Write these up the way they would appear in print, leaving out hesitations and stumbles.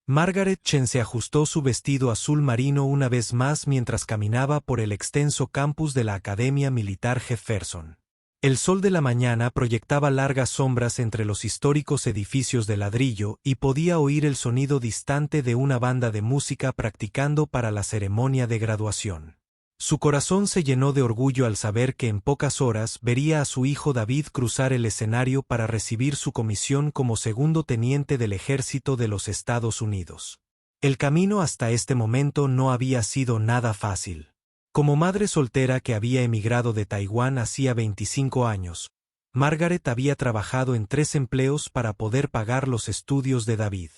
Margaret Chen se ajustó su vestido azul marino una vez más mientras caminaba por el extenso campus de la Academia Militar Jefferson. El sol de la mañana proyectaba largas sombras entre los históricos edificios de ladrillo y podía oír el sonido distante de una banda de música practicando para la ceremonia de graduación. Su corazón se llenó de orgullo al saber que en pocas horas vería a su hijo David cruzar el escenario para recibir su comisión como segundo teniente del ejército de los Estados Unidos. El camino hasta este momento no había sido nada fácil. Como madre soltera que había emigrado de Taiwán hacía 25 años, Margaret había trabajado en 3 empleos para poder pagar los estudios de David.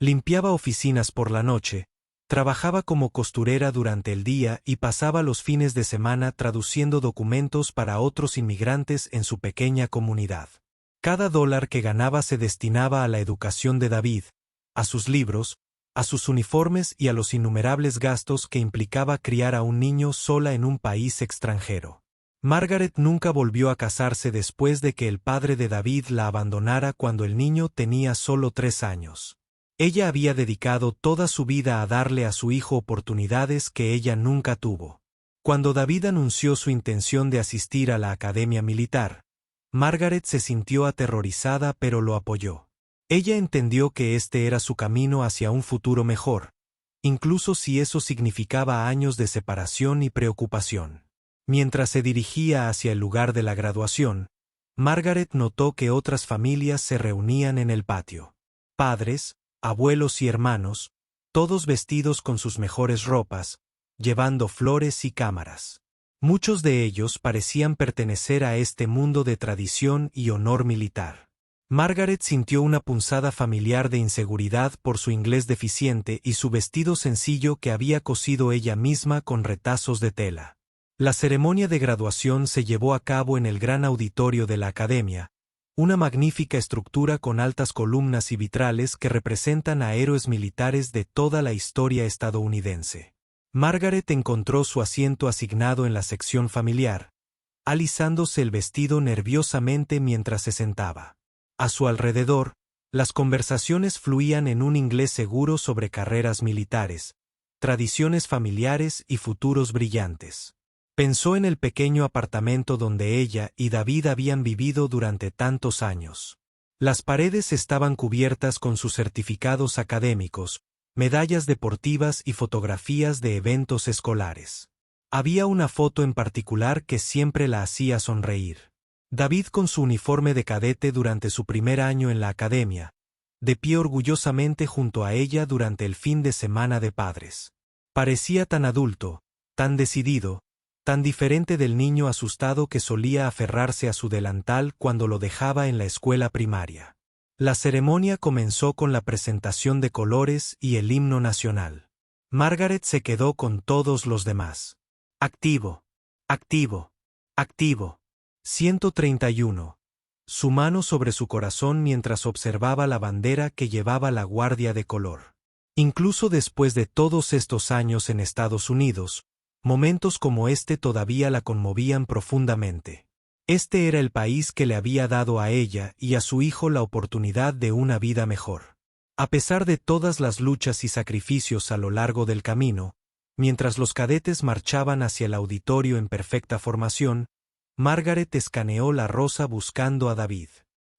Limpiaba oficinas por la noche, trabajaba como costurera durante el día y pasaba los fines de semana traduciendo documentos para otros inmigrantes en su pequeña comunidad. Cada dólar que ganaba se destinaba a la educación de David, a sus libros, a sus uniformes y a los innumerables gastos que implicaba criar a un niño sola en un país extranjero. Margaret nunca volvió a casarse después de que el padre de David la abandonara cuando el niño tenía solo 3 años. Ella había dedicado toda su vida a darle a su hijo oportunidades que ella nunca tuvo. Cuando David anunció su intención de asistir a la academia militar, Margaret se sintió aterrorizada pero lo apoyó. Ella entendió que este era su camino hacia un futuro mejor, incluso si eso significaba años de separación y preocupación. Mientras se dirigía hacia el lugar de la graduación, Margaret notó que otras familias se reunían en el patio. Padres, abuelos y hermanos, todos vestidos con sus mejores ropas, llevando flores y cámaras. Muchos de ellos parecían pertenecer a este mundo de tradición y honor militar. Margaret sintió una punzada familiar de inseguridad por su inglés deficiente y su vestido sencillo que había cosido ella misma con retazos de tela. La ceremonia de graduación se llevó a cabo en el gran auditorio de la academia, una magnífica estructura con altas columnas y vitrales que representan a héroes militares de toda la historia estadounidense. Margaret encontró su asiento asignado en la sección familiar, alisándose el vestido nerviosamente mientras se sentaba. A su alrededor, las conversaciones fluían en un inglés seguro sobre carreras militares, tradiciones familiares y futuros brillantes. Pensó en el pequeño apartamento donde ella y David habían vivido durante tantos años. Las paredes estaban cubiertas con sus certificados académicos, medallas deportivas y fotografías de eventos escolares. Había una foto en particular que siempre la hacía sonreír. David con su uniforme de cadete durante su primer año en la academia, de pie orgullosamente junto a ella durante el fin de semana de padres. Parecía tan adulto, tan decidido, tan diferente del niño asustado que solía aferrarse a su delantal cuando lo dejaba en la escuela primaria. La ceremonia comenzó con la presentación de colores y el himno nacional. Margaret se quedó con todos los demás. Activo, activo, activo. 131. Su mano sobre su corazón mientras observaba la bandera que llevaba la guardia de color. Incluso después de todos estos años en Estados Unidos, momentos como este todavía la conmovían profundamente. Este era el país que le había dado a ella y a su hijo la oportunidad de una vida mejor. A pesar de todas las luchas y sacrificios a lo largo del camino, mientras los cadetes marchaban hacia el auditorio en perfecta formación, Margaret escaneó la rosa buscando a David.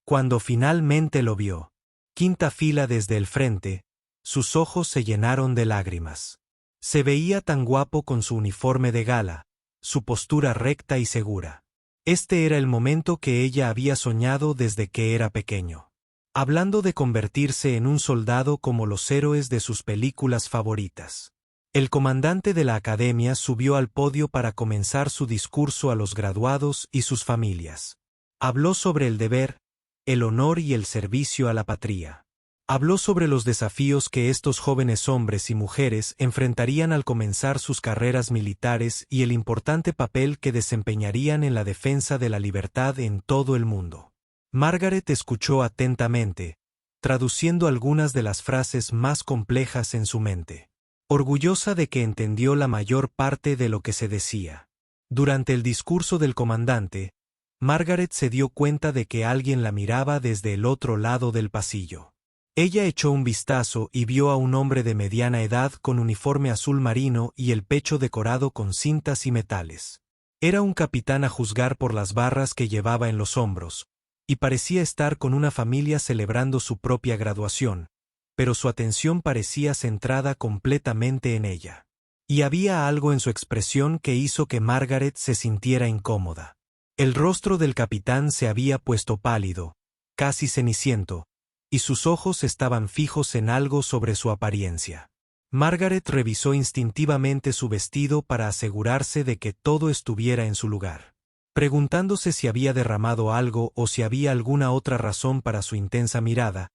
Cuando finalmente lo vio, quinta fila desde el frente, sus ojos se llenaron de lágrimas. Se veía tan guapo con su uniforme de gala, su postura recta y segura. Este era el momento que ella había soñado desde que era pequeño. Hablando de convertirse en un soldado como los héroes de sus películas favoritas. El comandante de la academia subió al podio para comenzar su discurso a los graduados y sus familias. Habló sobre el deber, el honor y el servicio a la patria. Habló sobre los desafíos que estos jóvenes hombres y mujeres enfrentarían al comenzar sus carreras militares y el importante papel que desempeñarían en la defensa de la libertad en todo el mundo. Margaret escuchó atentamente, traduciendo algunas de las frases más complejas en su mente. Orgullosa de que entendió la mayor parte de lo que se decía. Durante el discurso del comandante, Margaret se dio cuenta de que alguien la miraba desde el otro lado del pasillo. Ella echó un vistazo y vio a un hombre de mediana edad con uniforme azul marino y el pecho decorado con cintas y metales. Era un capitán a juzgar por las barras que llevaba en los hombros, y parecía estar con una familia celebrando su propia graduación, pero su atención parecía centrada completamente en ella. Y había algo en su expresión que hizo que Margaret se sintiera incómoda. El rostro del capitán se había puesto pálido, casi ceniciento, y sus ojos estaban fijos en algo sobre su apariencia. Margaret revisó instintivamente su vestido para asegurarse de que todo estuviera en su lugar. Preguntándose si había derramado algo o si había alguna otra razón para su intensa mirada,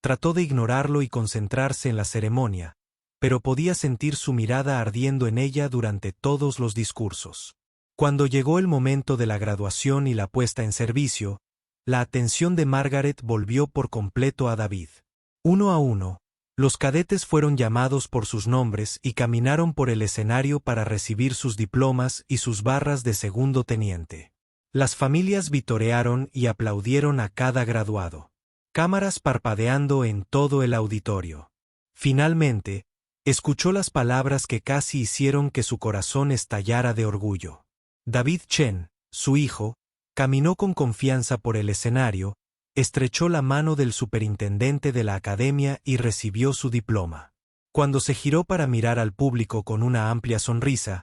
trató de ignorarlo y concentrarse en la ceremonia, pero podía sentir su mirada ardiendo en ella durante todos los discursos. Cuando llegó el momento de la graduación y la puesta en servicio, la atención de Margaret volvió por completo a David. Uno a uno, los cadetes fueron llamados por sus nombres y caminaron por el escenario para recibir sus diplomas y sus barras de segundo teniente. Las familias vitorearon y aplaudieron a cada graduado. Cámaras parpadeando en todo el auditorio. Finalmente, escuchó las palabras que casi hicieron que su corazón estallara de orgullo. David Chen, su hijo, caminó con confianza por el escenario, estrechó la mano del superintendente de la academia y recibió su diploma. Cuando se giró para mirar al público con una amplia sonrisa,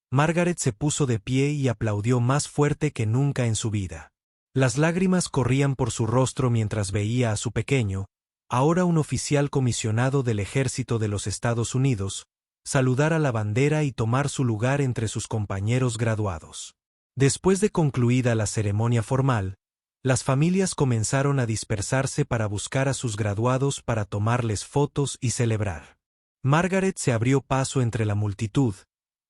Margaret se puso de pie y aplaudió más fuerte que nunca en su vida. Las lágrimas corrían por su rostro mientras veía a su pequeño, ahora un oficial comisionado del ejército de los Estados Unidos, saludar a la bandera y tomar su lugar entre sus compañeros graduados. Después de concluida la ceremonia formal, las familias comenzaron a dispersarse para buscar a sus graduados para tomarles fotos y celebrar. Margaret se abrió paso entre la multitud,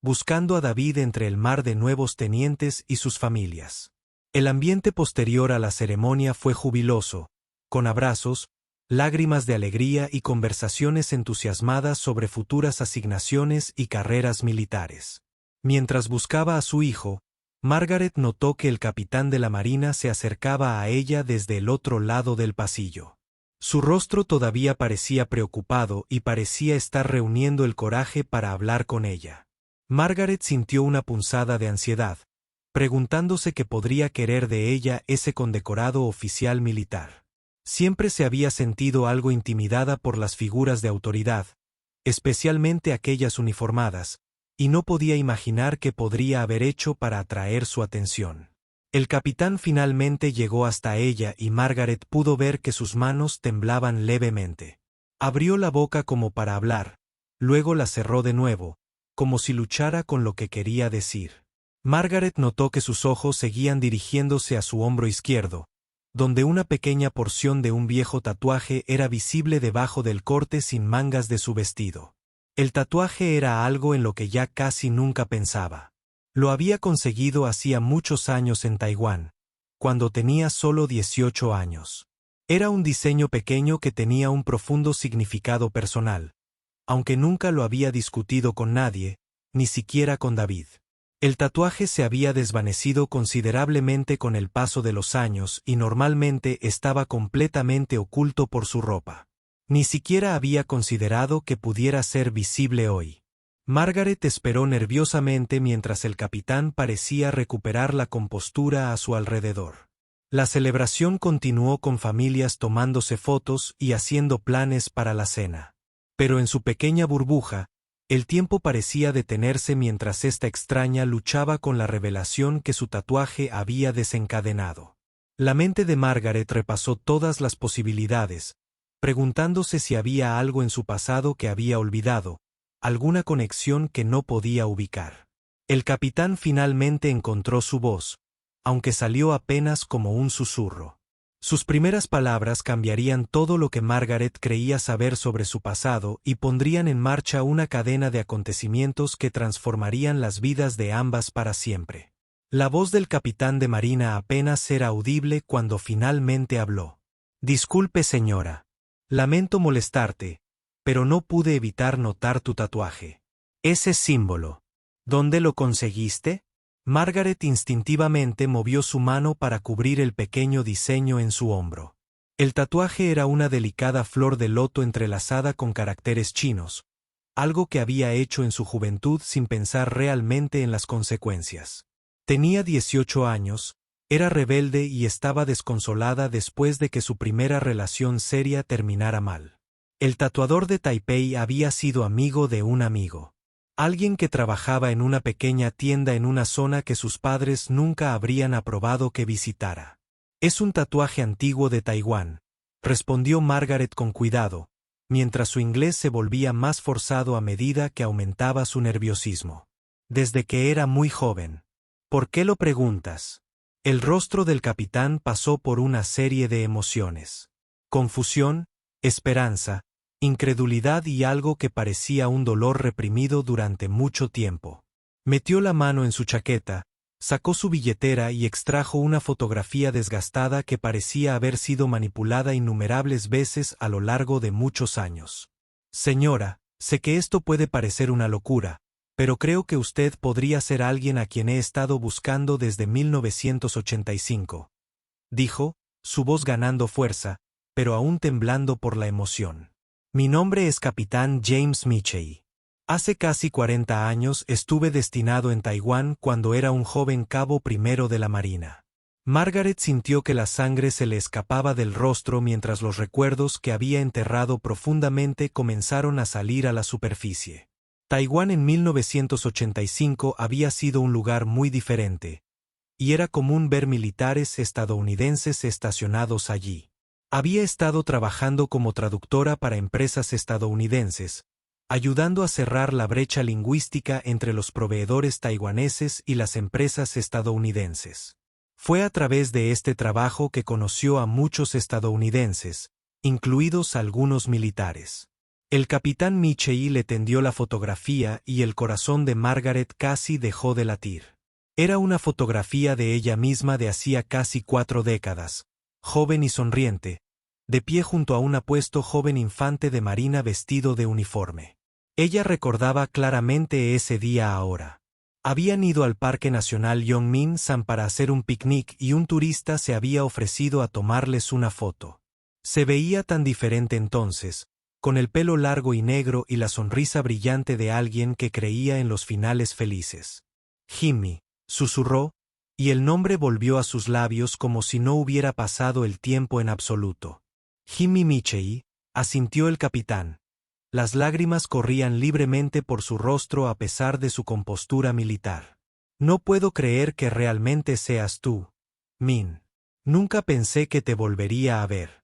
buscando a David entre el mar de nuevos tenientes y sus familias. El ambiente posterior a la ceremonia fue jubiloso, con abrazos, lágrimas de alegría y conversaciones entusiasmadas sobre futuras asignaciones y carreras militares. Mientras buscaba a su hijo, Margaret notó que el capitán de la marina se acercaba a ella desde el otro lado del pasillo. Su rostro todavía parecía preocupado y parecía estar reuniendo el coraje para hablar con ella. Margaret sintió una punzada de ansiedad, preguntándose qué podría querer de ella ese condecorado oficial militar. Siempre se había sentido algo intimidada por las figuras de autoridad, especialmente aquellas uniformadas, y no podía imaginar qué podría haber hecho para atraer su atención. El capitán finalmente llegó hasta ella y Margaret pudo ver que sus manos temblaban levemente. Abrió la boca como para hablar, luego la cerró de nuevo, como si luchara con lo que quería decir. Margaret notó que sus ojos seguían dirigiéndose a su hombro izquierdo, donde una pequeña porción de un viejo tatuaje era visible debajo del corte sin mangas de su vestido. El tatuaje era algo en lo que ya casi nunca pensaba. Lo había conseguido hacía muchos años en Taiwán, cuando tenía solo 18 años. Era un diseño pequeño que tenía un profundo significado personal, aunque nunca lo había discutido con nadie, ni siquiera con David. El tatuaje se había desvanecido considerablemente con el paso de los años y normalmente estaba completamente oculto por su ropa. Ni siquiera había considerado que pudiera ser visible hoy. Margaret esperó nerviosamente mientras el capitán parecía recuperar la compostura a su alrededor. La celebración continuó con familias tomándose fotos y haciendo planes para la cena. Pero en su pequeña burbuja, el tiempo parecía detenerse mientras esta extraña luchaba con la revelación que su tatuaje había desencadenado. La mente de Margaret repasó todas las posibilidades, preguntándose si había algo en su pasado que había olvidado, alguna conexión que no podía ubicar. El capitán finalmente encontró su voz, aunque salió apenas como un susurro. Sus primeras palabras cambiarían todo lo que Margaret creía saber sobre su pasado y pondrían en marcha una cadena de acontecimientos que transformarían las vidas de ambas para siempre. La voz del capitán de marina apenas era audible cuando finalmente habló. «Disculpe, señora. Lamento molestarte, pero no pude evitar notar tu tatuaje. Ese símbolo. ¿Dónde lo conseguiste?» Margaret instintivamente movió su mano para cubrir el pequeño diseño en su hombro. El tatuaje era una delicada flor de loto entrelazada con caracteres chinos, algo que había hecho en su juventud sin pensar realmente en las consecuencias. Tenía 18 años, era rebelde y estaba desconsolada después de que su primera relación seria terminara mal. El tatuador de Taipei había sido amigo de un amigo. Alguien que trabajaba en una pequeña tienda en una zona que sus padres nunca habrían aprobado que visitara. «Es un tatuaje antiguo de Taiwán», respondió Margaret con cuidado, mientras su inglés se volvía más forzado a medida que aumentaba su nerviosismo. «Desde que era muy joven». «¿Por qué lo preguntas?» El rostro del capitán pasó por una serie de emociones. Confusión, esperanza, incredulidad y algo que parecía un dolor reprimido durante mucho tiempo. Metió la mano en su chaqueta, sacó su billetera y extrajo una fotografía desgastada que parecía haber sido manipulada innumerables veces a lo largo de muchos años. «Señora, sé que esto puede parecer una locura, pero creo que usted podría ser alguien a quien he estado buscando desde 1985», dijo, su voz ganando fuerza, pero aún temblando por la emoción. «Mi nombre es Capitán James Michie. Hace casi 40 años estuve destinado en Taiwán cuando era un joven cabo primero de la Marina». Margaret sintió que la sangre se le escapaba del rostro mientras los recuerdos que había enterrado profundamente comenzaron a salir a la superficie. Taiwán en 1985 había sido un lugar muy diferente, y era común ver militares estadounidenses estacionados allí. Había estado trabajando como traductora para empresas estadounidenses, ayudando a cerrar la brecha lingüística entre los proveedores taiwaneses y las empresas estadounidenses. Fue a través de este trabajo que conoció a muchos estadounidenses, incluidos algunos militares. El capitán Michie le tendió la fotografía y el corazón de Margaret casi dejó de latir. Era una fotografía de ella misma de hacía casi 4 décadas, joven y sonriente, de pie junto a un apuesto joven infante de marina vestido de uniforme. Ella recordaba claramente ese día ahora. Habían ido al Parque Nacional Yongmin-san para hacer un picnic y un turista se había ofrecido a tomarles una foto. Se veía tan diferente entonces, con el pelo largo y negro y la sonrisa brillante de alguien que creía en los finales felices. «Jimmy», susurró, y el nombre volvió a sus labios como si no hubiera pasado el tiempo en absoluto. «Jimmy Michie», asintió el capitán. Las lágrimas corrían libremente por su rostro a pesar de su compostura militar. «No puedo creer que realmente seas tú, Min. Nunca pensé que te volvería a ver».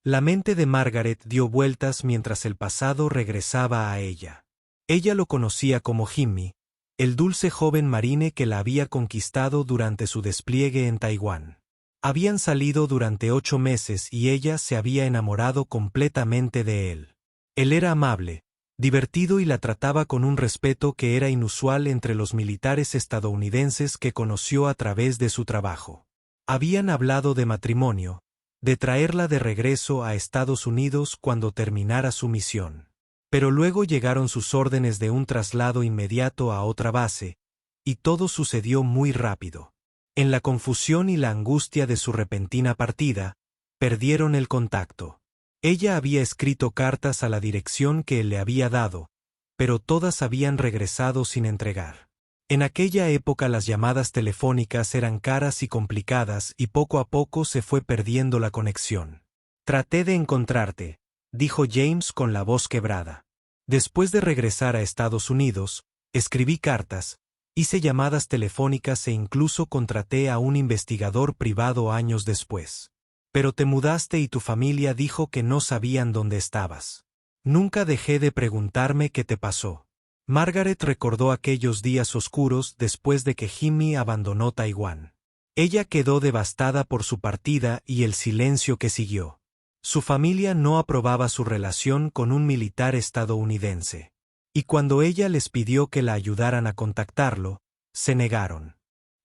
La mente de Margaret dio vueltas mientras el pasado regresaba a ella. Ella lo conocía como Jimmy, el dulce joven marine que la había conquistado durante su despliegue en Taiwán. Habían salido durante 8 meses y ella se había enamorado completamente de él. Él era amable, divertido y la trataba con un respeto que era inusual entre los militares estadounidenses que conoció a través de su trabajo. Habían hablado de matrimonio, de traerla de regreso a Estados Unidos cuando terminara su misión. Pero luego llegaron sus órdenes de un traslado inmediato a otra base, y todo sucedió muy rápido. En la confusión y la angustia de su repentina partida, perdieron el contacto. Ella había escrito cartas a la dirección que él le había dado, pero todas habían regresado sin entregar. En aquella época las llamadas telefónicas eran caras y complicadas y poco a poco se fue perdiendo la conexión. «Traté de encontrarte», dijo James con la voz quebrada. «Después de regresar a Estados Unidos, escribí cartas, hice llamadas telefónicas e incluso contraté a un investigador privado años después. Pero te mudaste y tu familia dijo que no sabían dónde estabas. Nunca dejé de preguntarme qué te pasó». Margaret recordó aquellos días oscuros después de que Jimmy abandonó Taiwán. Ella quedó devastada por su partida y el silencio que siguió. Su familia no aprobaba su relación con un militar estadounidense. Y cuando ella les pidió que la ayudaran a contactarlo, se negaron.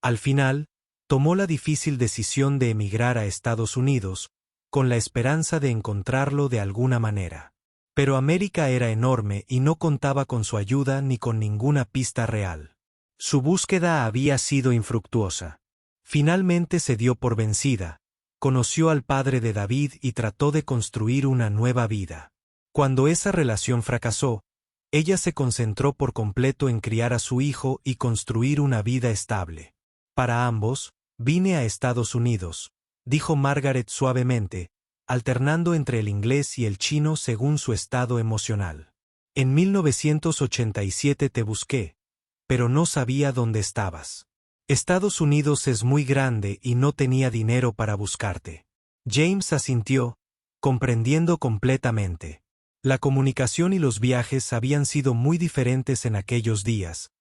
Al final, tomó la difícil decisión de emigrar a Estados Unidos, con la esperanza de encontrarlo de alguna manera. Pero América era enorme y no contaba con su ayuda ni con ninguna pista real. Su búsqueda había sido infructuosa. Finalmente se dio por vencida, conoció al padre de David y trató de construir una nueva vida. Cuando esa relación fracasó, ella se concentró por completo en criar a su hijo y construir una vida estable. Para ambos, vine a Estados Unidos, dijo Margaret suavemente, alternando entre el inglés y el chino según su estado emocional. En 1987 te busqué, pero no sabía dónde estabas. Estados Unidos es muy grande y no tenía dinero para buscarte. James asintió, comprendiendo completamente. La comunicación y los viajes habían sido muy diferentes en aquellos días,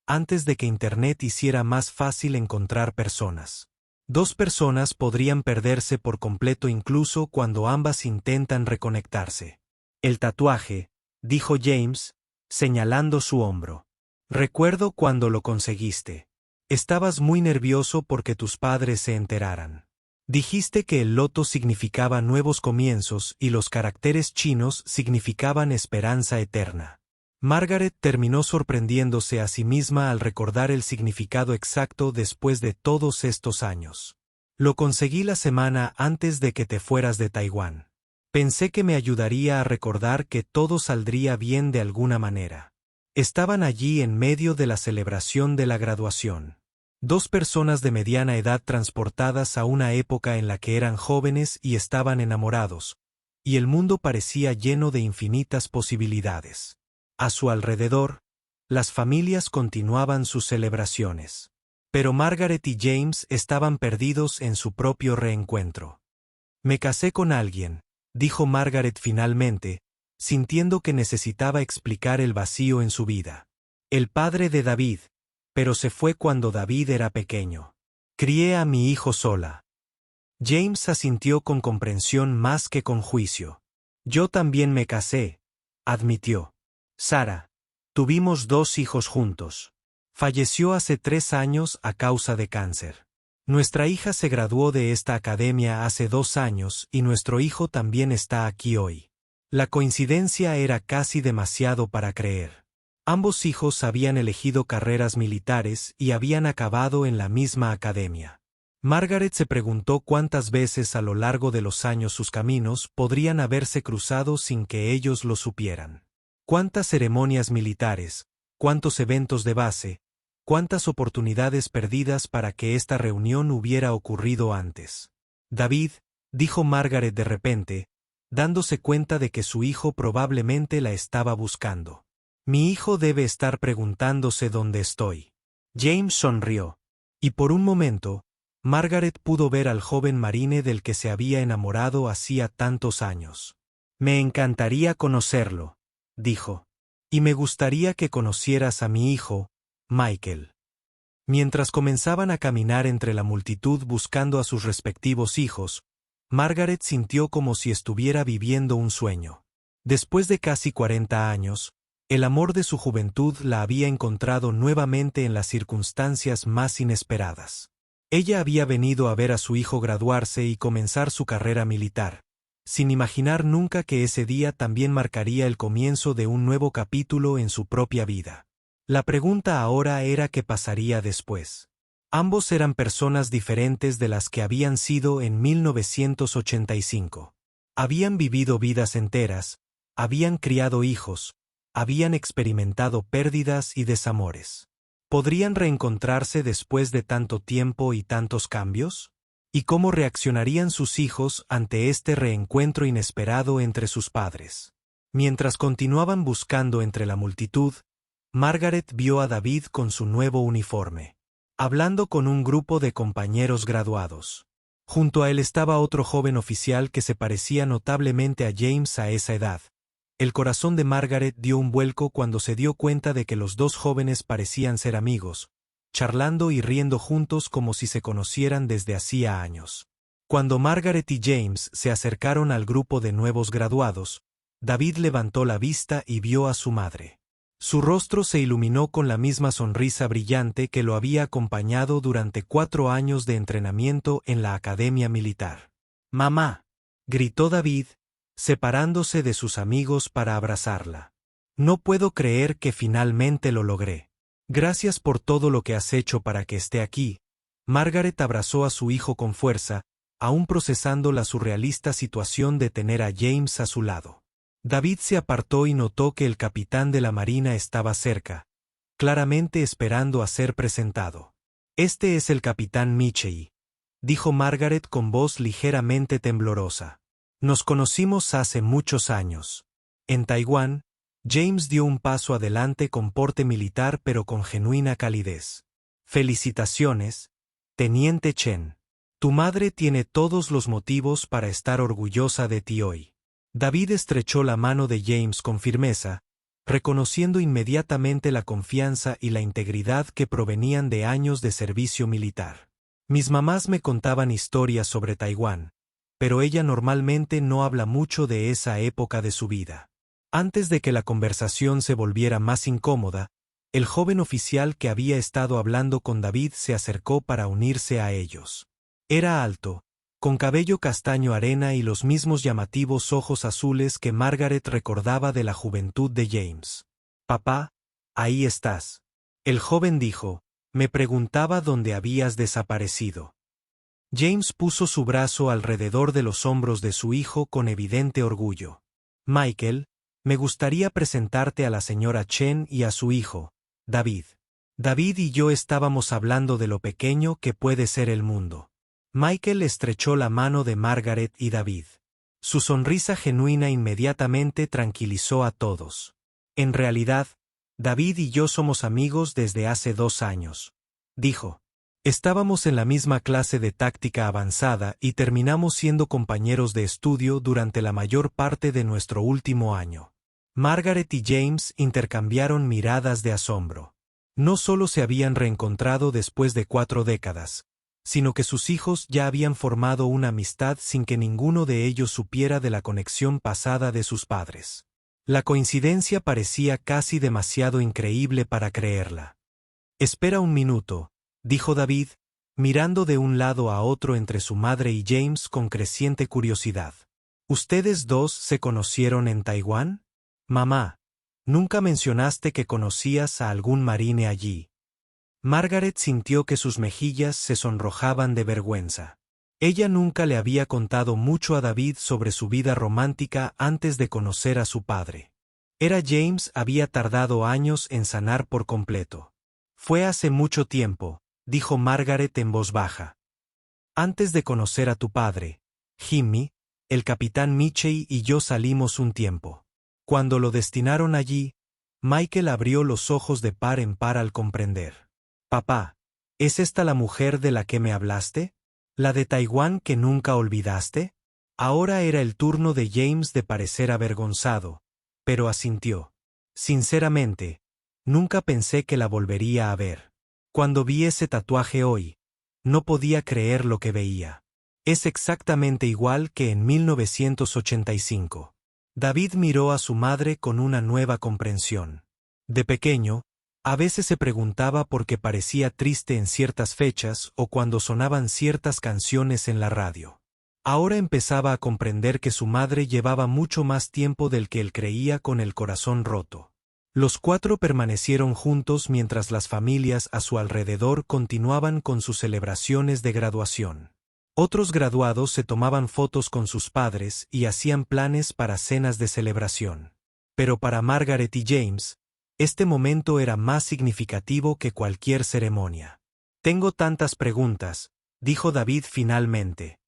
antes de que Internet hiciera más fácil encontrar personas. Dos personas podrían perderse por completo incluso cuando ambas intentan reconectarse. El tatuaje, dijo James, señalando su hombro. Recuerdo cuando lo conseguiste. Estabas muy nervioso porque tus padres se enteraran. Dijiste que el loto significaba nuevos comienzos y los caracteres chinos significaban esperanza eterna. Margaret terminó sorprendiéndose a sí misma al recordar el significado exacto después de todos estos años. Lo conseguí la semana antes de que te fueras de Taiwán. Pensé que me ayudaría a recordar que todo saldría bien de alguna manera. Estaban allí en medio de la celebración de la graduación. Dos personas de mediana edad transportadas a una época en la que eran jóvenes y estaban enamorados, y el mundo parecía lleno de infinitas posibilidades. A su alrededor, las familias continuaban sus celebraciones. Pero Margaret y James estaban perdidos en su propio reencuentro. Me casé con alguien, dijo Margaret finalmente, sintiendo que necesitaba explicar el vacío en su vida. El padre de David, pero se fue cuando David era pequeño. Crié a mi hijo sola. James asintió con comprensión más que con juicio. Yo también me casé, admitió. Sara, tuvimos 2 hijos juntos. Falleció hace 3 años a causa de cáncer. Nuestra hija se graduó de esta academia hace 2 años y nuestro hijo también está aquí hoy. La coincidencia era casi demasiado para creer. Ambos hijos habían elegido carreras militares y habían acabado en la misma academia. Margaret se preguntó cuántas veces a lo largo de los años sus caminos podrían haberse cruzado sin que ellos lo supieran. Cuántas ceremonias militares, cuántos eventos de base, cuántas oportunidades perdidas para que esta reunión hubiera ocurrido antes. David, dijo Margaret de repente, dándose cuenta de que su hijo probablemente la estaba buscando. Mi hijo debe estar preguntándose dónde estoy. James sonrió. Y por un momento, Margaret pudo ver al joven marine del que se había enamorado hacía tantos años. Me encantaría conocerlo, dijo. Y me gustaría que conocieras a mi hijo, Michael. Mientras comenzaban a caminar entre la multitud buscando a sus respectivos hijos, Margaret sintió como si estuviera viviendo un sueño. Después de casi 40 años, el amor de su juventud la había encontrado nuevamente en las circunstancias más inesperadas. Ella había venido a ver a su hijo graduarse y comenzar su carrera militar, sin imaginar nunca que ese día también marcaría el comienzo de un nuevo capítulo en su propia vida. La pregunta ahora era qué pasaría después. Ambos eran personas diferentes de las que habían sido en 1985. Habían vivido vidas enteras, habían criado hijos, habían experimentado pérdidas y desamores. ¿Podrían reencontrarse después de tanto tiempo y tantos cambios? ¿Y cómo reaccionarían sus hijos ante este reencuentro inesperado entre sus padres? Mientras continuaban buscando entre la multitud, Margaret vio a David con su nuevo uniforme, hablando con un grupo de compañeros graduados. Junto a él estaba otro joven oficial que se parecía notablemente a James a esa edad. El corazón de Margaret dio un vuelco cuando se dio cuenta de que los dos jóvenes parecían ser amigos, charlando y riendo juntos como si se conocieran desde hacía años. Cuando Margaret y James se acercaron al grupo de nuevos graduados, David levantó la vista y vio a su madre. Su rostro se iluminó con la misma sonrisa brillante que lo había acompañado durante 4 años de entrenamiento en la academia militar. «Mamá», gritó David, separándose de sus amigos para abrazarla. «No puedo creer que finalmente lo logré. Gracias por todo lo que has hecho para que esté aquí». Margaret abrazó a su hijo con fuerza, aún procesando la surrealista situación de tener a James a su lado. David se apartó y notó que el capitán de la marina estaba cerca, claramente esperando a ser presentado. «Este es el capitán Michie», dijo Margaret con voz ligeramente temblorosa. «Nos conocimos hace muchos años. En Taiwán». James dio un paso adelante con porte militar pero con genuina calidez. «Felicitaciones, Teniente Chen. Tu madre tiene todos los motivos para estar orgullosa de ti hoy». David estrechó la mano de James con firmeza, reconociendo inmediatamente la confianza y la integridad que provenían de años de servicio militar. «Mis mamás me contaban historias sobre Taiwán, pero ella normalmente no habla mucho de esa época de su vida». Antes de que la conversación se volviera más incómoda, el joven oficial que había estado hablando con David se acercó para unirse a ellos. Era alto, con cabello castaño arena y los mismos llamativos ojos azules que Margaret recordaba de la juventud de James. «Papá, ahí estás». El joven dijo, «Me preguntaba dónde habías desaparecido». James puso su brazo alrededor de los hombros de su hijo con evidente orgullo. «Michael, me gustaría presentarte a la señora Chen y a su hijo, David». David y yo estábamos hablando de lo pequeño que puede ser el mundo. Michael estrechó la mano de Margaret y David. Su sonrisa genuina inmediatamente tranquilizó a todos. «En realidad, David y yo somos amigos desde hace 2 años», dijo. «Estábamos en la misma clase de táctica avanzada y terminamos siendo compañeros de estudio durante la mayor parte de nuestro último año». Margaret y James intercambiaron miradas de asombro. No solo se habían reencontrado después de 4 décadas, sino que sus hijos ya habían formado una amistad sin que ninguno de ellos supiera de la conexión pasada de sus padres. La coincidencia parecía casi demasiado increíble para creerla. «Espera un minuto», dijo David, mirando de un lado a otro entre su madre y James con creciente curiosidad. «¿Ustedes dos se conocieron en Taiwán? Mamá, nunca mencionaste que conocías a algún marine allí». Margaret sintió que sus mejillas se sonrojaban de vergüenza. Ella nunca le había contado mucho a David sobre su vida romántica antes de conocer a su padre. James había tardado años en sanar por completo. «Fue hace mucho tiempo», dijo Margaret en voz baja. «Antes de conocer a tu padre, Jimmy, el capitán Michie y yo salimos un tiempo. Cuando lo destinaron allí, Michael abrió los ojos de par en par al comprender. «Papá, ¿es esta la mujer de la que me hablaste? ¿La de Taiwán que nunca olvidaste?» Ahora era el turno de James de parecer avergonzado, pero asintió. «Sinceramente, nunca pensé que la volvería a ver. Cuando vi ese tatuaje hoy, no podía creer lo que veía. Es exactamente igual que en 1985. David miró a su madre con una nueva comprensión. De pequeño, a veces se preguntaba por qué parecía triste en ciertas fechas o cuando sonaban ciertas canciones en la radio. Ahora empezaba a comprender que su madre llevaba mucho más tiempo del que él creía con el corazón roto. Los 4 permanecieron juntos mientras las familias a su alrededor continuaban con sus celebraciones de graduación. Otros graduados se tomaban fotos con sus padres y hacían planes para cenas de celebración. Pero para Margaret y James, este momento era más significativo que cualquier ceremonia. «Tengo tantas preguntas», dijo David finalmente.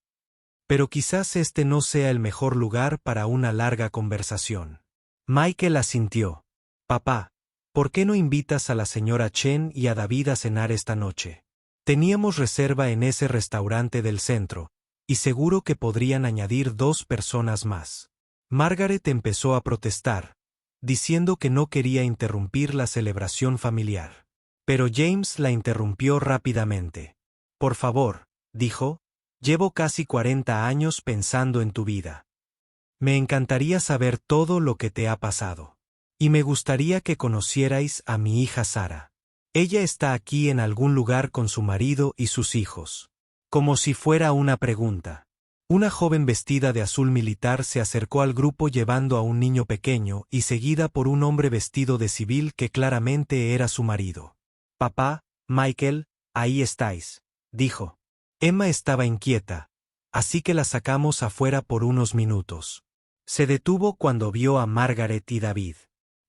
«Pero quizás este no sea el mejor lugar para una larga conversación». Michael asintió. «Papá, ¿por qué no invitas a la señora Chen y a David a cenar esta noche? Teníamos reserva en ese restaurante del centro, y seguro que podrían añadir 2 personas más». Margaret empezó a protestar, diciendo que no quería interrumpir la celebración familiar. Pero James la interrumpió rápidamente. «Por favor», dijo, «llevo casi 40 años pensando en tu vida. Me encantaría saber todo lo que te ha pasado. Y me gustaría que conocierais a mi hija Sara. Ella está aquí en algún lugar con su marido y sus hijos». Como si fuera una pregunta. Una joven vestida de azul militar se acercó al grupo llevando a un niño pequeño y seguida por un hombre vestido de civil que claramente era su marido. «Papá, Michael, ahí estáis», dijo. Emma estaba inquieta, así que la sacamos afuera por unos minutos. Se detuvo cuando vio a Margaret y David.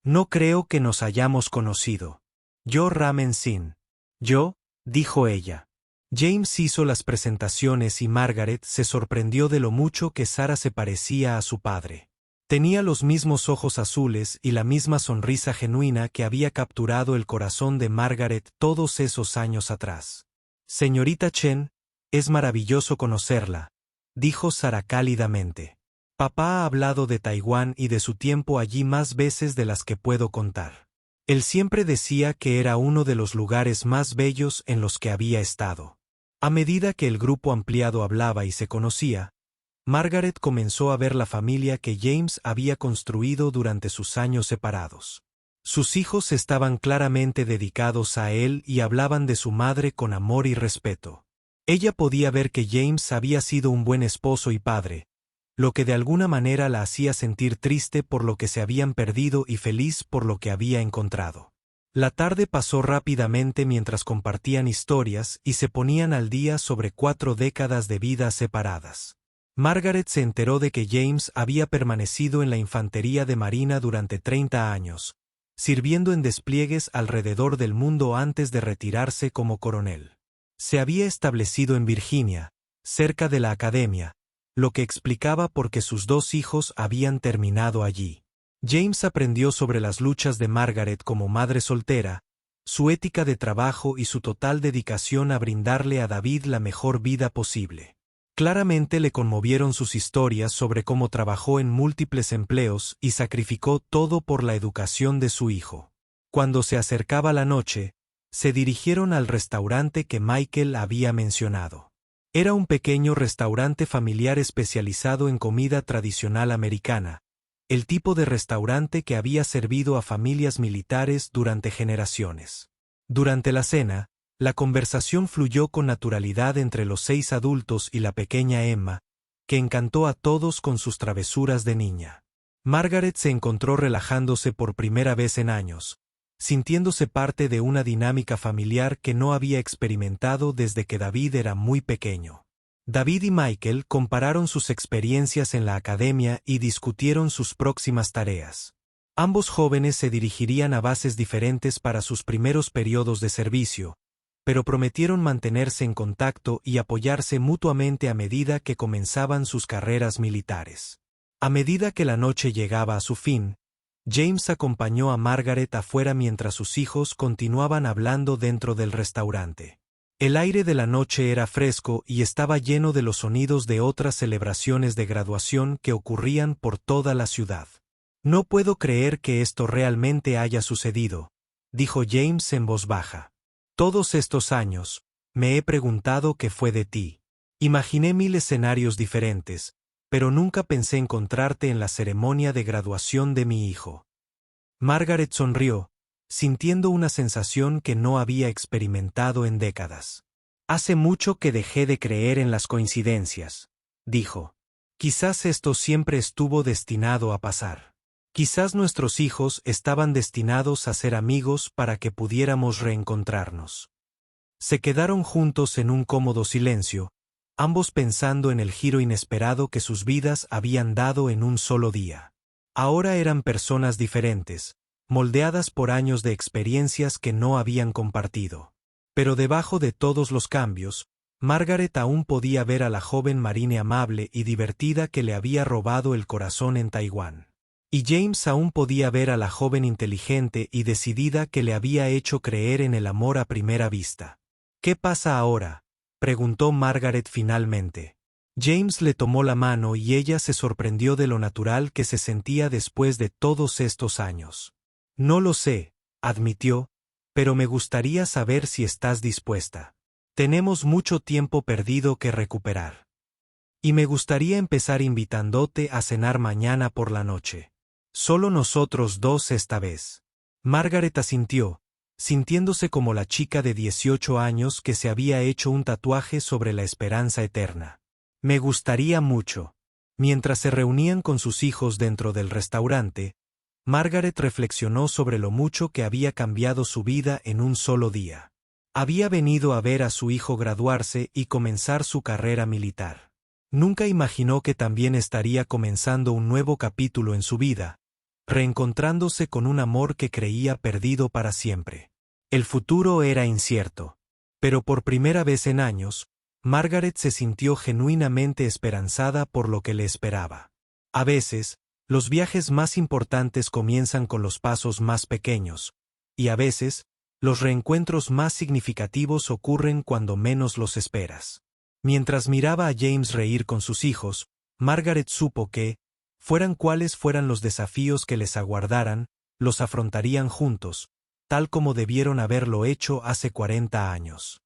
No creo que nos hayamos conocido. Yo Ramen Sin. Yo, dijo ella. James hizo las presentaciones y Margaret se sorprendió de lo mucho que Sarah se parecía a su padre. Tenía los mismos ojos azules y la misma sonrisa genuina que había capturado el corazón de Margaret todos esos años atrás. Señorita Chen, es maravilloso conocerla, dijo Sarah cálidamente. Papá ha hablado de Taiwán y de su tiempo allí más veces de las que puedo contar. Él siempre decía que era uno de los lugares más bellos en los que había estado. A medida que el grupo ampliado hablaba y se conocía, Margaret comenzó a ver la familia que James había construido durante sus años separados. Sus hijos estaban claramente dedicados a él y hablaban de su madre con amor y respeto. Ella podía ver que James había sido un buen esposo y padre, lo que de alguna manera la hacía sentir triste por lo que se habían perdido y feliz por lo que había encontrado. La tarde pasó rápidamente mientras compartían historias y se ponían al día sobre 4 décadas de vidas separadas. Margaret se enteró de que James había permanecido en la infantería de marina durante 30 años, sirviendo en despliegues alrededor del mundo antes de retirarse como coronel. Se había establecido en Virginia, cerca de la academia, lo que explicaba por qué sus 2 hijos habían terminado allí. James aprendió sobre las luchas de Margaret como madre soltera, su ética de trabajo y su total dedicación a brindarle a David la mejor vida posible. Claramente le conmovieron sus historias sobre cómo trabajó en múltiples empleos y sacrificó todo por la educación de su hijo. Cuando se acercaba la noche, se dirigieron al restaurante que Michael había mencionado. Era un pequeño restaurante familiar especializado en comida tradicional americana, el tipo de restaurante que había servido a familias militares durante generaciones. Durante la cena, la conversación fluyó con naturalidad entre los 6 adultos y la pequeña Emma, que encantó a todos con sus travesuras de niña. Margaret se encontró relajándose por primera vez en años, sintiéndose parte de una dinámica familiar que no había experimentado desde que David era muy pequeño. David y Michael compararon sus experiencias en la academia y discutieron sus próximas tareas. Ambos jóvenes se dirigirían a bases diferentes para sus primeros periodos de servicio, pero prometieron mantenerse en contacto y apoyarse mutuamente a medida que comenzaban sus carreras militares. A medida que la noche llegaba a su fin, James acompañó a Margaret afuera mientras sus hijos continuaban hablando dentro del restaurante. El aire de la noche era fresco y estaba lleno de los sonidos de otras celebraciones de graduación que ocurrían por toda la ciudad. No puedo creer que esto realmente haya sucedido, dijo James en voz baja. Todos estos años, me he preguntado qué fue de ti. Imaginé 1000 escenarios diferentes, pero nunca pensé encontrarte en la ceremonia de graduación de mi hijo. Margaret sonrió, sintiendo una sensación que no había experimentado en décadas. Hace mucho que dejé de creer en las coincidencias, dijo. Quizás esto siempre estuvo destinado a pasar. Quizás nuestros hijos estaban destinados a ser amigos para que pudiéramos reencontrarnos. Se quedaron juntos en un cómodo silencio, ambos pensando en el giro inesperado que sus vidas habían dado en un solo día. Ahora eran personas diferentes, moldeadas por años de experiencias que no habían compartido. Pero debajo de todos los cambios, Margaret aún podía ver a la joven marine amable y divertida que le había robado el corazón en Taiwán. Y James aún podía ver a la joven inteligente y decidida que le había hecho creer en el amor a primera vista. ¿Qué pasa ahora?, preguntó Margaret finalmente. James le tomó la mano y ella se sorprendió de lo natural que se sentía después de todos estos años. No lo sé, admitió, pero me gustaría saber si estás dispuesta. Tenemos mucho tiempo perdido que recuperar. Y me gustaría empezar invitándote a cenar mañana por la noche. Solo nosotros 2 esta vez. Margaret asintió, sintiéndose como la chica de 18 años que se había hecho un tatuaje sobre la esperanza eterna. Me gustaría mucho. Mientras se reunían con sus hijos dentro del restaurante, Margaret reflexionó sobre lo mucho que había cambiado su vida en un solo día. Había venido a ver a su hijo graduarse y comenzar su carrera militar. Nunca imaginó que también estaría comenzando un nuevo capítulo en su vida, reencontrándose con un amor que creía perdido para siempre. El futuro era incierto, pero por primera vez en años, Margaret se sintió genuinamente esperanzada por lo que le esperaba. A veces, los viajes más importantes comienzan con los pasos más pequeños, y a veces, los reencuentros más significativos ocurren cuando menos los esperas. Mientras miraba a James reír con sus hijos, Margaret supo que, fueran cuales fueran los desafíos que les aguardaran, los afrontarían juntos, tal como debieron haberlo hecho hace 40 años.